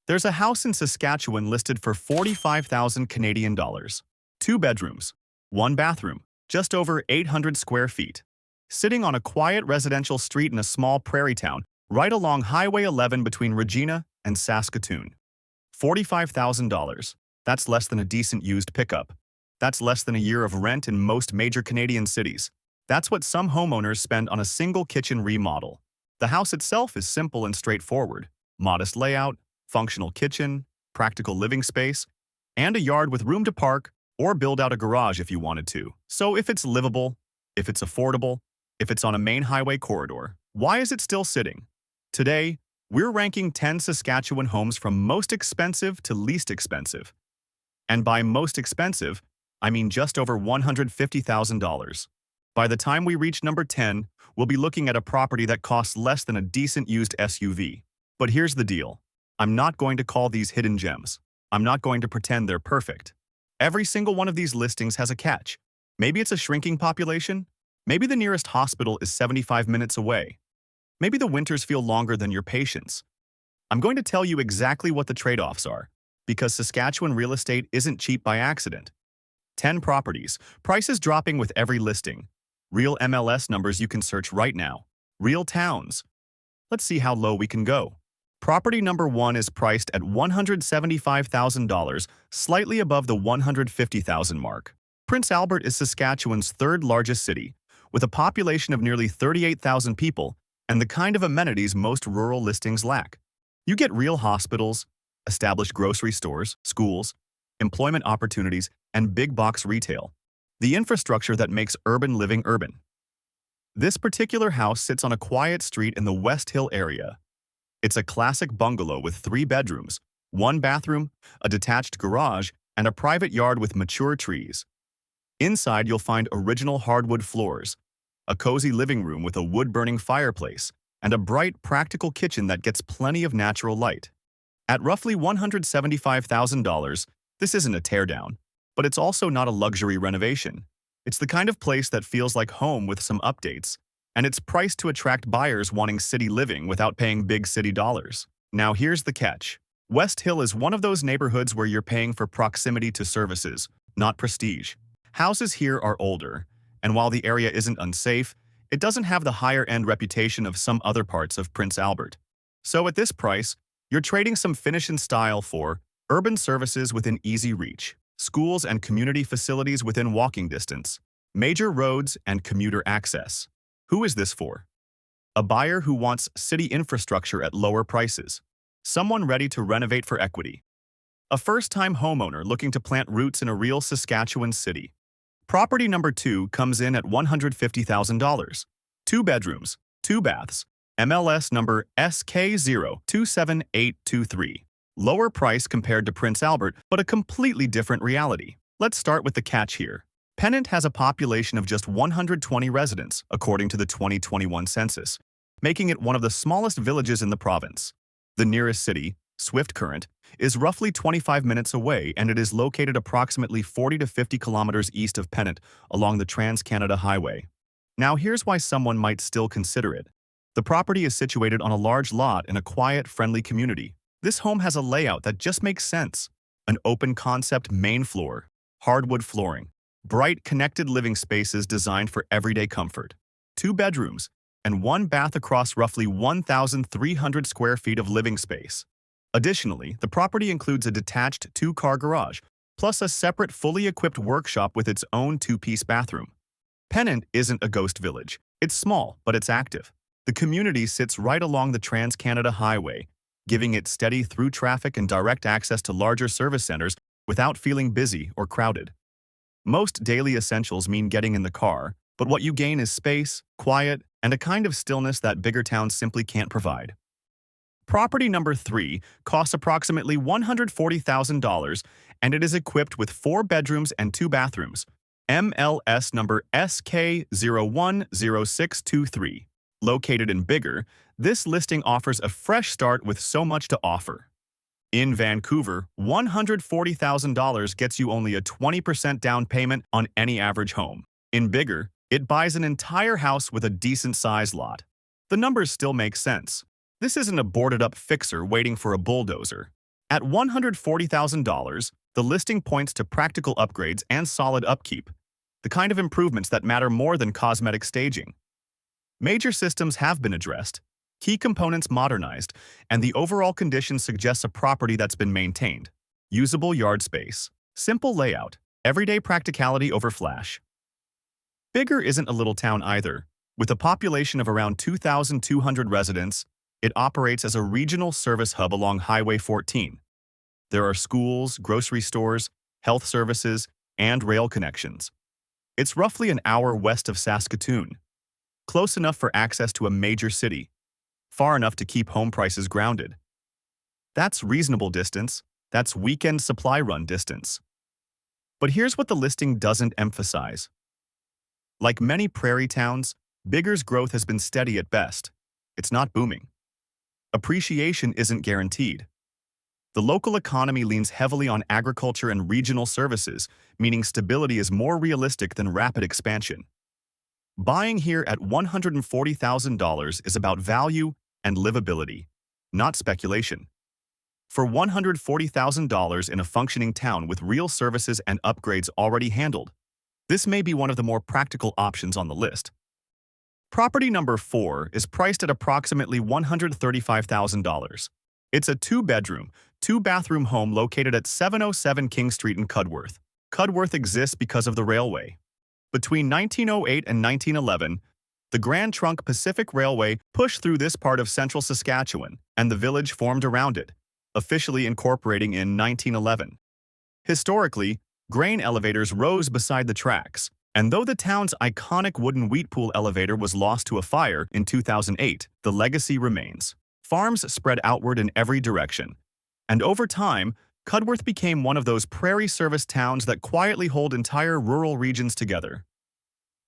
There's a house in Saskatchewan listed for 45,000 Canadian dollars. 2 bedrooms, 1 bathroom, just over 800 square feet. Sitting on a quiet residential street in a small prairie town, right along Highway 11 between Regina and Saskatoon. $45,000. That's less than a decent used pickup. That's less than a year of rent in most major Canadian cities. That's what some homeowners spend on a single kitchen remodel. The house itself is simple and straightforward. Modest layout, functional kitchen, practical living space, and a yard with room to park or build out a garage if you wanted to. So if it's livable, if it's affordable, if it's on a main highway corridor, why is it still sitting? Today, we're ranking 10 Saskatchewan homes from most expensive to least expensive. And by most expensive, I mean just over $150,000. By the time we reach number 10, we'll be looking at a property that costs less than a decent used SUV. But here's the deal. I'm not going to call these hidden gems. I'm not going to pretend they're perfect. Every single one of these listings has a catch. Maybe it's a shrinking population. Maybe the nearest hospital is 75 minutes away. Maybe the winters feel longer than your patience. I'm going to tell you exactly what the trade-offs are, because Saskatchewan real estate isn't cheap by accident. 10 properties, prices dropping with every listing. Real MLS numbers you can search right now. Real towns. Let's see how low we can go. Property number 1 is priced at $175,000, slightly above the $150,000 mark. Prince Albert is Saskatchewan's third largest city, with a population of nearly 38,000 people and the kind of amenities most rural listings lack. You get real hospitals, established grocery stores, schools, employment opportunities, and big box retail. The infrastructure that makes urban living urban. This particular house sits on a quiet street in the West Hill area. It's a classic bungalow with 3 bedrooms, 1 bathroom, a detached garage, and a private yard with mature trees. Inside, you'll find original hardwood floors, a cozy living room with a wood-burning fireplace, and a bright, practical kitchen that gets plenty of natural light. At roughly $175,000, this isn't a teardown, but it's also not a luxury renovation. It's the kind of place that feels like home with some updates, and it's priced to attract buyers wanting city living without paying big city dollars. Now here's the catch. West Hill is one of those neighborhoods where you're paying for proximity to services, not prestige. Houses here are older, and while the area isn't unsafe, it doesn't have the higher-end reputation of some other parts of Prince Albert. So at this price, you're trading some finish and style for urban services within easy reach, schools and community facilities within walking distance, major roads and commuter access. Who is this for? A buyer who wants city infrastructure at lower prices. Someone ready to renovate for equity. A first-time homeowner looking to plant roots in a real Saskatchewan city. Property number 2 comes in at $150,000. 2 bedrooms, 2 baths, MLS number SK027823. Lower price compared to Prince Albert, but a completely different reality. Let's start with the catch here. Pennant has a population of just 120 residents, according to the 2021 census, making it one of the smallest villages in the province. The nearest city, Swift Current, is roughly 25 minutes away, and it is located approximately 40 to 50 kilometers east of Pennant along the Trans-Canada Highway. Now here's why someone might still consider it. The property is situated on a large lot in a quiet, friendly community. This home has a layout that just makes sense. An open-concept main floor, hardwood flooring, bright, connected living spaces designed for everyday comfort, 2 bedrooms, and 1 bath across roughly 1,300 square feet of living space. Additionally, the property includes a detached 2-car garage, plus a separate fully equipped workshop with its own 2-piece bathroom. Pennant isn't a ghost village. It's small, but it's active. The community sits right along the Trans-Canada Highway, giving it steady through traffic and direct access to larger service centers without feeling busy or crowded. Most daily essentials mean getting in the car, but what you gain is space, quiet, and a kind of stillness that bigger towns simply can't provide. Property number 3 costs approximately $140,000, and it is equipped with 4 bedrooms and 2 bathrooms. MLS number SK010623. Located in Bigger, this listing offers a fresh start with so much to offer. In Vancouver, $140,000 gets you only a 20% down payment on any average home. In Bigger, it buys an entire house with a decent-sized lot. The numbers still make sense. This isn't a boarded-up fixer waiting for a bulldozer. At $140,000, the listing points to practical upgrades and solid upkeep, the kind of improvements that matter more than cosmetic staging. Major systems have been addressed, key components modernized, and the overall condition suggests a property that's been maintained. Usable yard space, simple layout, everyday practicality over flash. Bigger isn't a little town either. With a population of around 2,200 residents, it operates as a regional service hub along Highway 14. There are schools, grocery stores, health services, and rail connections. It's roughly an hour west of Saskatoon, close enough for access to a major city, far enough to keep home prices grounded. That's reasonable distance. That's weekend supply run distance. But here's what the listing doesn't emphasize. Like many prairie towns, Bigger's growth has been steady at best. It's not booming. Appreciation isn't guaranteed. The local economy leans heavily on agriculture and regional services, meaning stability is more realistic than rapid expansion. Buying here at $140,000 is about value and livability, not speculation. For $140,000 in a functioning town with real services and upgrades already handled, this may be one of the more practical options on the list. Property number 4 is priced at approximately $135,000. It's a 2-bedroom, 2-bathroom home located at 707 King Street in Cudworth. Cudworth exists because of the railway. Between 1908 and 1911, the Grand Trunk Pacific Railway pushed through this part of central Saskatchewan, and the village formed around it, officially incorporating in 1911. Historically, grain elevators rose beside the tracks, and though the town's iconic wooden wheat pool elevator was lost to a fire in 2008, the legacy remains. Farms spread outward in every direction, and over time, Cudworth became one of those prairie service towns that quietly hold entire rural regions together.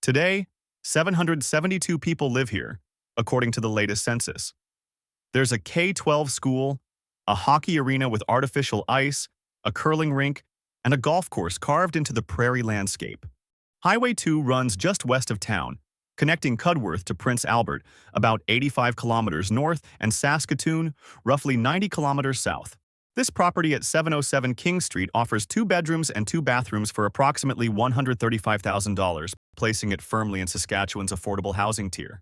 Today, 772 people live here, according to the latest census. There's a K-12 school, a hockey arena with artificial ice, a curling rink, and a golf course carved into the prairie landscape. Highway 2 runs just west of town, connecting Cudworth to Prince Albert, about 85 kilometers north, and Saskatoon, roughly 90 kilometers south. This property at 707 King Street offers 2 bedrooms and 2 bathrooms for approximately $135,000, placing it firmly in Saskatchewan's affordable housing tier.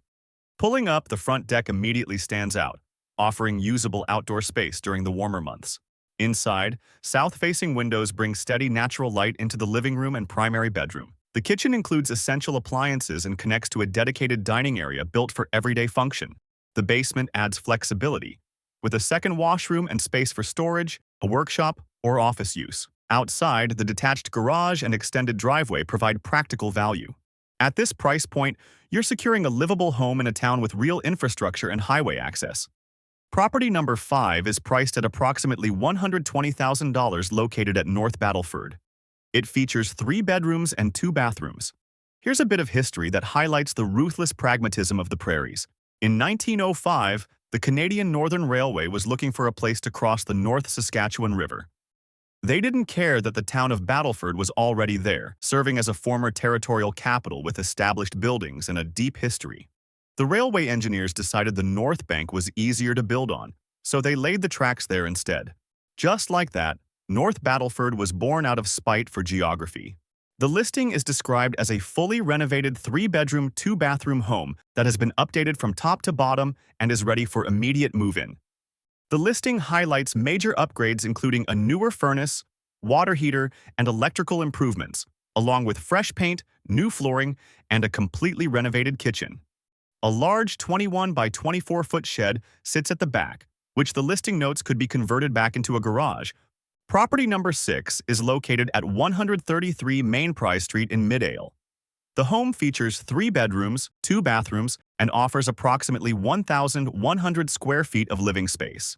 Pulling up, the front deck immediately stands out, offering usable outdoor space during the warmer months. Inside, south-facing windows bring steady natural light into the living room and primary bedroom. The kitchen includes essential appliances and connects to a dedicated dining area built for everyday function. The basement adds flexibility, with a second washroom and space for storage, a workshop, or office use. Outside, the detached garage and extended driveway provide practical value. At this price point, you're securing a livable home in a town with real infrastructure and highway access. Property number 5 is priced at approximately $120,000 located at North Battleford. It features 3 bedrooms and 2 bathrooms. Here's a bit of history that highlights the ruthless pragmatism of the prairies. In 1905, the Canadian Northern Railway was looking for a place to cross the North Saskatchewan River. They didn't care that the town of Battleford was already there, serving as a former territorial capital with established buildings and a deep history. The railway engineers decided the North Bank was easier to build on, so they laid the tracks there instead. Just like that, North Battleford was born out of spite for geography. The listing is described as a fully renovated 3-bedroom, 2-bathroom home that has been updated from top to bottom and is ready for immediate move-in. The listing highlights major upgrades including a newer furnace, water heater, and electrical improvements, along with fresh paint, new flooring, and a completely renovated kitchen. A large 21 by 24-foot shed sits at the back, which the listing notes could be converted back into a garage. Property number 6 is located at 133 Main Prize Street in Midale. The home features 3 bedrooms, 2 bathrooms, and offers approximately 1,100 square feet of living space.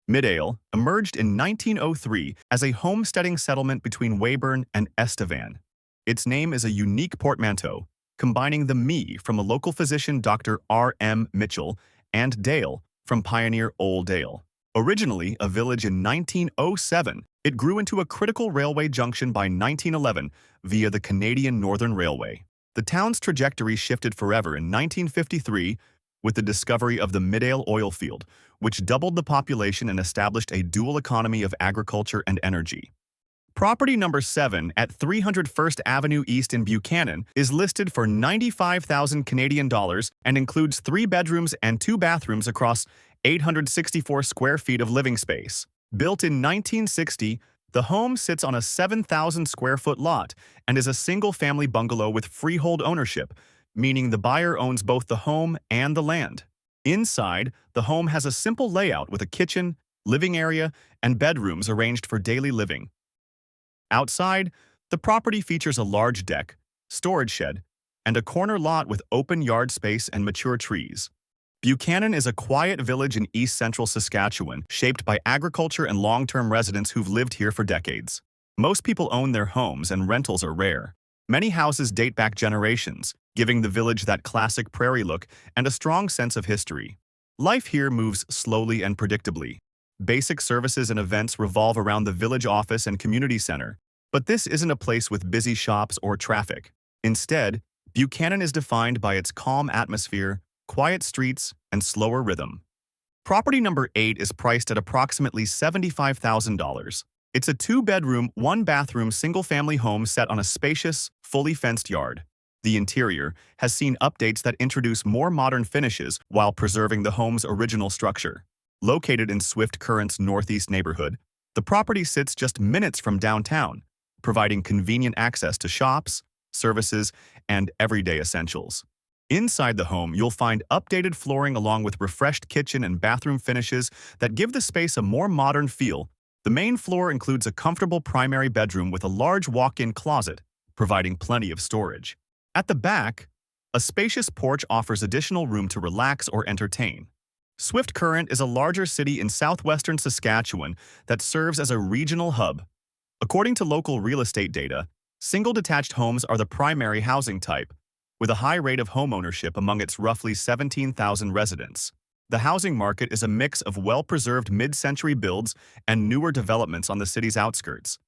Midale emerged in 1903 as a homesteading settlement between Weyburn and Estevan. Its name is a unique portmanteau, combining the me from a local physician Dr. R.M. Mitchell and Dale from pioneer Old Dale. Originally a village in 1907, it grew into a critical railway junction by 1911 via the Canadian Northern Railway. The town's trajectory shifted forever in 1953 with the discovery of the Midale oil field, which doubled the population and established a dual economy of agriculture and energy. Property number 7 at 301st Avenue East in Buchanan is listed for 95,000 Canadian dollars and includes 3 bedrooms and 2 bathrooms across 864 square feet of living space. Built in 1960, the home sits on a 7,000 square foot lot and is a single-family bungalow with freehold ownership, meaning the buyer owns both the home and the land. Inside, the home has a simple layout with a kitchen, living area, and bedrooms arranged for daily living. Outside, the property features a large deck, storage shed, and a corner lot with open yard space and mature trees. Buchanan is a quiet village in east-central Saskatchewan, shaped by agriculture and long-term residents who've lived here for decades. Most people own their homes and rentals are rare. Many houses date back generations, giving the village that classic prairie look and a strong sense of history. Life here moves slowly and predictably. Basic services and events revolve around the village office and community center, but this isn't a place with busy shops or traffic. Instead, Buchanan is defined by its calm atmosphere, quiet streets, and slower rhythm. Property number 8 is priced at approximately $75,000. It's a 2-bedroom, 1-bathroom single-family home set on a spacious, fully fenced yard. The interior has seen updates that introduce more modern finishes while preserving the home's original structure. Located in Swift Current's northeast neighborhood, the property sits just minutes from downtown, providing convenient access to shops, services, and everyday essentials. Inside the home, you'll find updated flooring along with refreshed kitchen and bathroom finishes that give the space a more modern feel. The main floor includes a comfortable primary bedroom with a large walk-in closet, providing plenty of storage. At the back, a spacious porch offers additional room to relax or entertain. Swift Current is a larger city in southwestern Saskatchewan that serves as a regional hub. According to local real estate data, single-detached homes are the primary housing type, with a high rate of homeownership among its roughly 17,000 residents. The housing market is a mix of well-preserved mid-century builds and newer developments on the city's outskirts.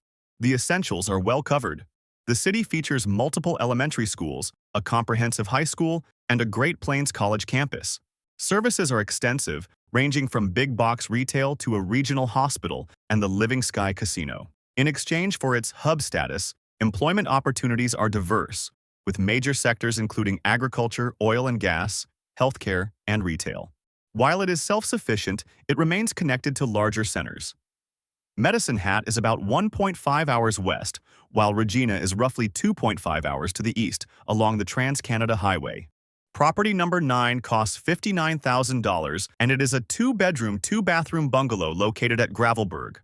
The essentials are well covered. The city features multiple elementary schools, a comprehensive high school, and a Great Plains College campus. Services are extensive, ranging from big-box retail to a regional hospital and the Living Sky Casino. In exchange for its hub status, employment opportunities are diverse, with major sectors including agriculture, oil and gas, healthcare, and retail. While it is self-sufficient, it remains connected to larger centers. Medicine Hat is about 1.5 hours west, while Regina is roughly 2.5 hours to the east along the Trans-Canada Highway. Property number 9 costs $59,000, and it is a 2-bedroom, 2-bathroom bungalow located at Gravelburg.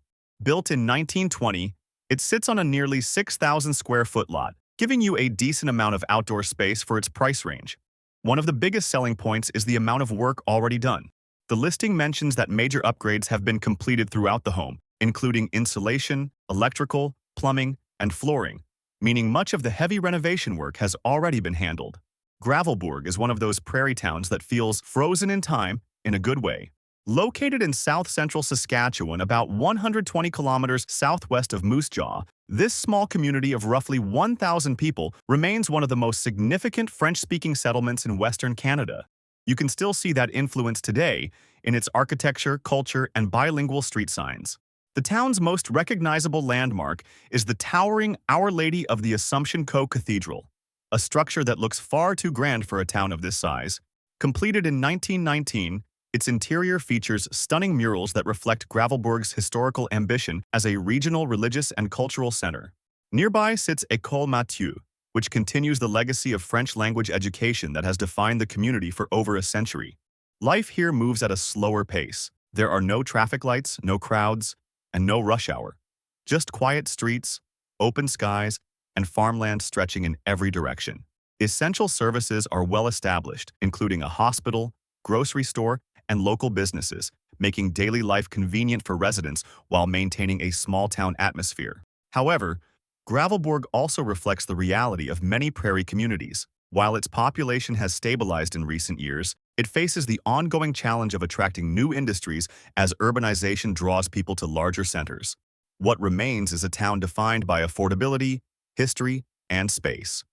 Built in 1920, it sits on a nearly 6,000 square foot lot, giving you a decent amount of outdoor space for its price range. One of the biggest selling points is the amount of work already done. The listing mentions that major upgrades have been completed throughout the home, including insulation, electrical, plumbing, and flooring, meaning much of the heavy renovation work has already been handled. Gravelburg is one of those prairie towns that feels frozen in time in a good way. Located in south-central Saskatchewan, about 120 kilometers southwest of Moose Jaw, this small community of roughly 1,000 people remains one of the most significant French-speaking settlements in Western Canada. You can still see that influence today in its architecture, culture, and bilingual street signs. The town's most recognizable landmark is the towering Our Lady of the Assumption Cathedral, a structure that looks far too grand for a town of this size. Completed in 1919, its interior features stunning murals that reflect Gravelburg's historical ambition as a regional religious and cultural center. Nearby sits École Mathieu, which continues the legacy of French language education that has defined the community for over a century. Life here moves at a slower pace. There are no traffic lights, no crowds, and no rush hour. Just quiet streets, open skies, and farmland stretching in every direction. Essential services are well established, including a hospital, grocery store, and local businesses, making daily life convenient for residents while maintaining a small-town atmosphere. However, Gravelburg also reflects the reality of many prairie communities. While its population has stabilized in recent years, it faces the ongoing challenge of attracting new industries as urbanization draws people to larger centers. What remains is a town defined by affordability, history, and space.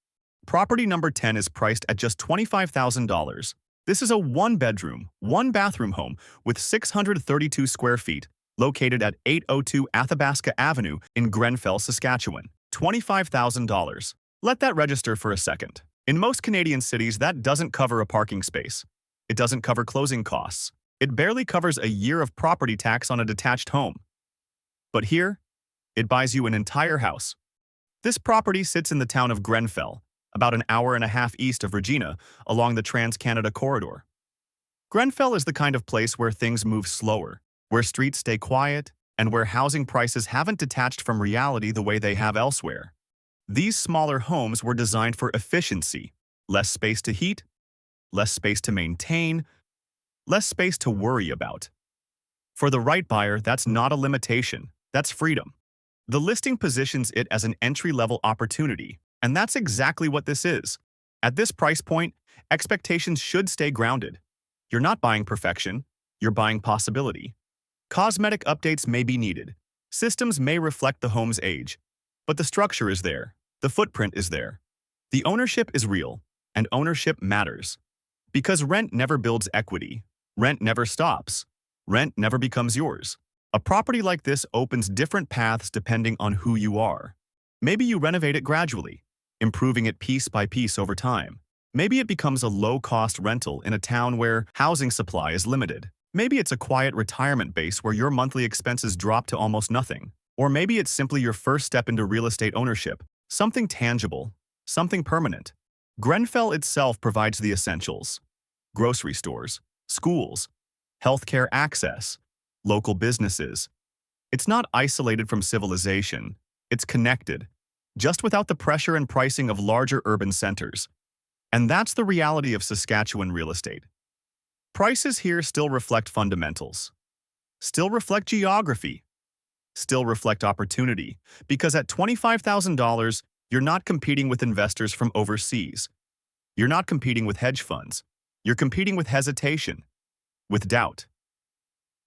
Property number 10 is priced at just $25,000. This is a one-bedroom, one-bathroom home with 632 square feet, located at 802 Athabasca Avenue in Grenfell, Saskatchewan. $25,000. Let that register for a second. In most Canadian cities, that doesn't cover a parking space. It doesn't cover closing costs. It barely covers a year of property tax on a detached home. But here, it buys you an entire house. This property sits in the town of Grenfell, about an hour and a half east of Regina, along the Trans-Canada Corridor. Grenfell is the kind of place where things move slower, where streets stay quiet, and where housing prices haven't detached from reality the way they have elsewhere. These smaller homes were designed for efficiency, less space to heat, less space to maintain, less space to worry about. For the right buyer, that's not a limitation, that's freedom. The listing positions it as an entry-level opportunity, and that's exactly what this is. At this price point, expectations should stay grounded. You're not buying perfection, you're buying possibility. Cosmetic updates may be needed. Systems may reflect the home's age, but the structure is there, the footprint is there. The ownership is real, and ownership matters. Because rent never builds equity, rent never stops, rent never becomes yours. A property like this opens different paths depending on who you are. Maybe you renovate it gradually, improving it piece by piece over time. Maybe it becomes a low-cost rental in a town where housing supply is limited. Maybe it's a quiet retirement base where your monthly expenses drop to almost nothing. Or maybe it's simply your first step into real estate ownership, something tangible, something permanent. Grenfell itself provides the essentials: grocery stores, schools, healthcare access, local businesses. It's not isolated from civilization, it's connected, just without the pressure and pricing of larger urban centers. And that's the reality of Saskatchewan real estate. Prices here still reflect fundamentals, still reflect geography, still reflect opportunity, because at $25,000, you're not competing with investors from overseas. You're not competing with hedge funds. You're competing with hesitation, with doubt,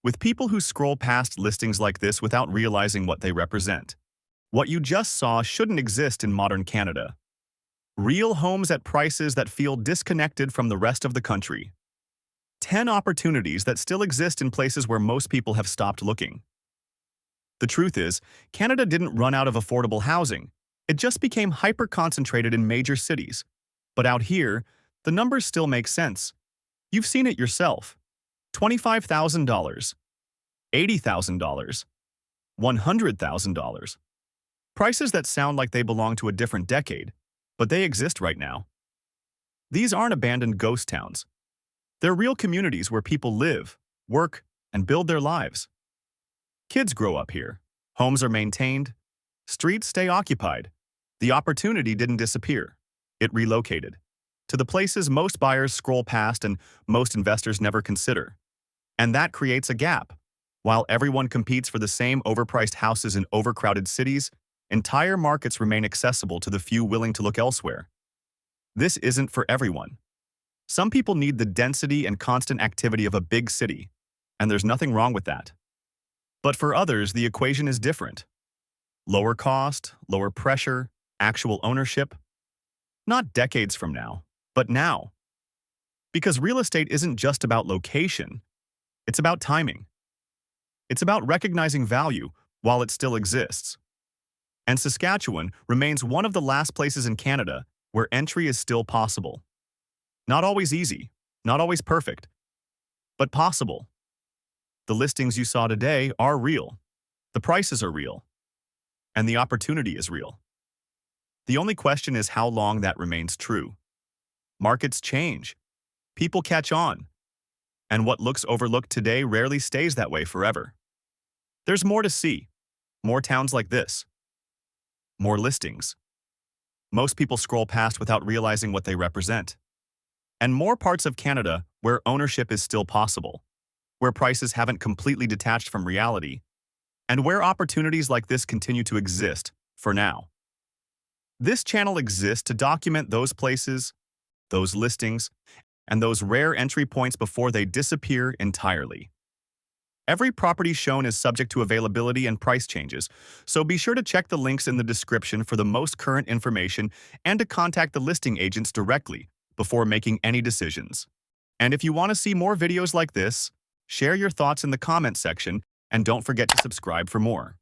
with people who scroll past listings like this without realizing what they represent. What you just saw shouldn't exist in modern Canada. Real homes at prices that feel disconnected from the rest of the country. 10 opportunities that still exist in places where most people have stopped looking. The truth is, Canada didn't run out of affordable housing. It just became hyper-concentrated in major cities. But out here, the numbers still make sense. You've seen it yourself. $25,000, $80,000, $100,000. Prices that sound like they belong to a different decade, but they exist right now. These aren't abandoned ghost towns. They're real communities where people live, work, and build their lives. Kids grow up here. Homes are maintained. Streets stay occupied. The opportunity didn't disappear. It relocated to the places most buyers scroll past and most investors never consider. And that creates a gap. While everyone competes for the same overpriced houses in overcrowded cities, entire markets remain accessible to the few willing to look elsewhere. This isn't for everyone. Some people need the density and constant activity of a big city, and there's nothing wrong with that. But for others, the equation is different. Lower cost, lower pressure, actual ownership. Not decades from now, but now. Because real estate isn't just about location, it's about timing. It's about recognizing value while it still exists. And Saskatchewan remains one of the last places in Canada where entry is still possible. Not always easy, not always perfect, but possible. The listings you saw today are real. The prices are real. And the opportunity is real. The only question is how long that remains true. Markets change. People catch on. And what looks overlooked today rarely stays that way forever. There's more to see. More towns like this. More listings. Most people scroll past without realizing what they represent. And more parts of Canada where ownership is still possible, where prices haven't completely detached from reality, and where opportunities like this continue to exist, for now. This channel exists to document those places, those listings, and those rare entry points before they disappear entirely. Every property shown is subject to availability and price changes, so be sure to check the links in the description for the most current information and to contact the listing agents directly before making any decisions. And if you want to see more videos like this, share your thoughts in the comment section and don't forget to subscribe for more.